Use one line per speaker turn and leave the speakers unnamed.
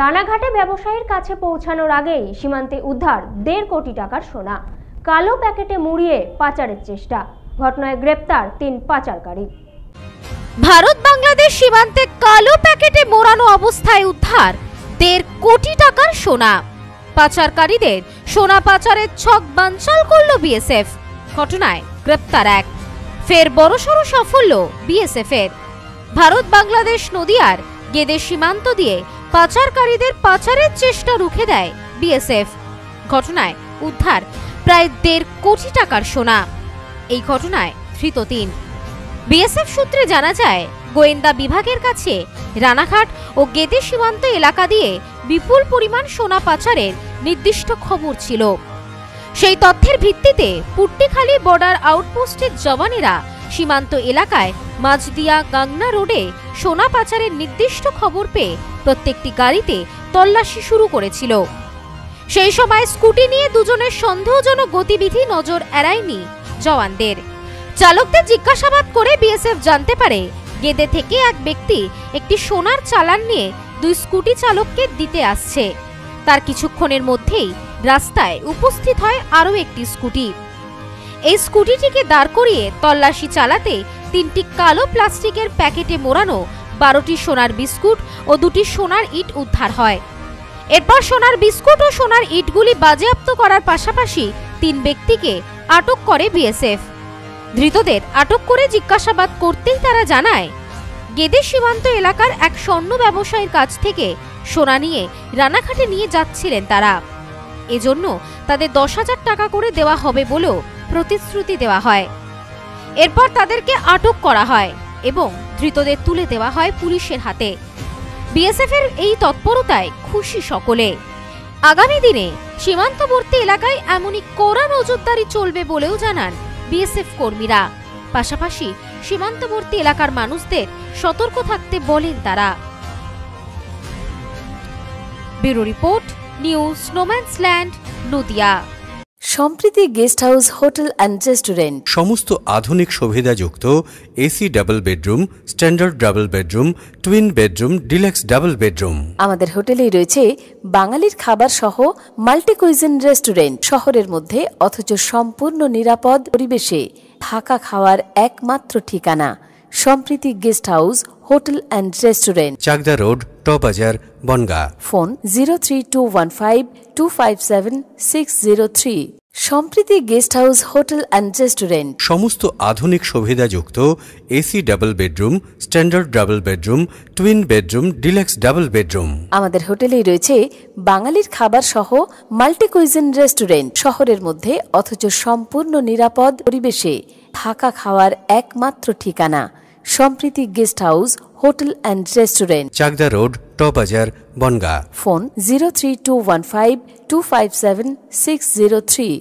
রানাঘাটে ব্যবসায়ীর কাছে পৌঁছানোর আগেই সীমান্তে উদ্ধার 1.5 কোটি টাকার সোনা। কালো প্যাকেটে মুড়িয়ে পাচারের চেষ্টা। ঘটনায় গ্রেপ্তার 3 পাচারকারী।
ভারত বাংলাদেশ সীমান্তে কালো প্যাকেটে মোড়ানো অবস্থায় উদ্ধার 1.5 কোটি টাকার সোনা। পাচারকারীদের সোনা পাচারের ছক বানচাল করল বিএসএফ। ঘটনায় গ্রেপ্তার 1। ফের বড়সড় সাফল্য বিএসএফ এর। ভারত বাংলাদেশ নদিয়ার গেদে সীমান্ত দিয়ে পাচারকারীদের পাচারের চেষ্টা রুখে দেয় বিএসএফ। ঘটনায় উদ্ধার প্রায় 1.5 কোটি টাকার সোনা। এই ঘটনায় ধৃত 3। বিএসএফ সূত্রে জানা যায়, গোয়েন্দা বিভাগের কাছে রানাঘাট ও গেদে সীমান্ত এলাকা দিয়ে বিপুল পরিমাণ সোনা পাচারের নির্দিষ্ট খবর ছিল। সেই তথ্যের ভিত্তিতে পুট্টিখালি বর্ডার আউটপোস্টের জওয়ানেরা সীমান্ত এলাকায় মাঝদিয়া গাংনা রোডে সোনা পাচারের নির্দিষ্ট খবর পেয়ে প্রত্যেকটি গাড়িতে তল্লাশি শুরু করেছিল। সেই সময় স্কুটি নিয়ে দুজনের সন্দেহজনক গতিবিধি নজর এড়ায়নি জওয়ানদের। চালকদের জিজ্ঞাসাবাদ করে বিএসএফ জানতে পারে, গেদে থেকে এক ব্যক্তি একটি সোনার চালান নিয়ে 2 স্কুটি চালককে দিতে আসছে। তার কিছুক্ষণের মধ্যেই রাস্তায় উপস্থিত হয় আরও একটি স্কুটি। এই স্কুটিটিকে দাঁড় করিয়ে তল্লাশি চালাতে 3টি কালো প্লাস্টিকের প্যাকেটে মোড়ানো 12টি সোনার বিস্কুট ও 2টি সোনার ইট উদ্ধার হয়। এরপর সোনার বিস্কুট ও সোনার ইটগুলি বাজেয়াপ্ত করার পাশাপাশি 3 ব্যক্তিকে আটক করে বিএসএফ। ধৃতদের আটক করে জিজ্ঞাসাবাদ করতেই তারা জানায়, গেদে সীমান্ত এলাকার এক স্বর্ণ ব্যবসায়ীর কাছ থেকে সোনা নিয়ে রানাঘাটে নিয়ে যাচ্ছিলেন তারা। এজন্য তাদের 10,000 টাকা করে দেওয়া হবে বলেও প্রতিশ্রুতি দেওয়া হয়। এরপর তাদেরকে আটক করা হয় এবং ধৃতদের তুলে দেওয়া হয় পুলিশের হাতে। বিএসএফ এর এই তৎপরতায় খুশি সকলে। আগামী দিনে সীমান্তবর্তী এলাকায় এমনই কড়া নজরদারি চলবে বলেও জানান বিএসএফ কর্মীরা। পাশাপাশি সীমান্তবর্তী এলাকার মানুষদের সতর্ক থাকতে বলেন তারা। Bureau report, news no man's land, Nadia.
Sampriti guest house hotel and restaurant.
সমস্ত আধুনিক সুবিধাযুক্ত AC double bedroom, standard double bedroom, twin bedroom, deluxe double bedroom.
আমাদের হোটেলেই রয়েছে বাঙালির খাবার সহ মাল্টি কুইজিন রেস্টুরেন্ট। শহরের মধ্যে অথচ সম্পূর্ণ নিরাপদ পরিবেশে থাকা খাওয়ার একমাত্র ঠিকানা Sampriti guest house hotel and restaurant,
Chakdah road, টবাজার, Bangaon.
Phone 03215257 Sampriti guest house hotel and restaurant.
সমস্ত আধুনিক সুবিধাযুক্ত AC double bedroom, standard double bedroom, twin bedroom, deluxe double bedroom.
আমাদের হোটেলেই রয়েছে বাঙালির খাবার সহ মাল্টি কুইজিন রেস্টুরেন্ট। শহরের মধ্যে অথচ সম্পূর্ণ নিরাপদ পরিবেশে থাকা খাওয়ার একমাত্র ঠিকানা Sampriti guest house hotel and restaurant,
Chakdah road, টবাজার, বনগা।
ফোন 03215257 603।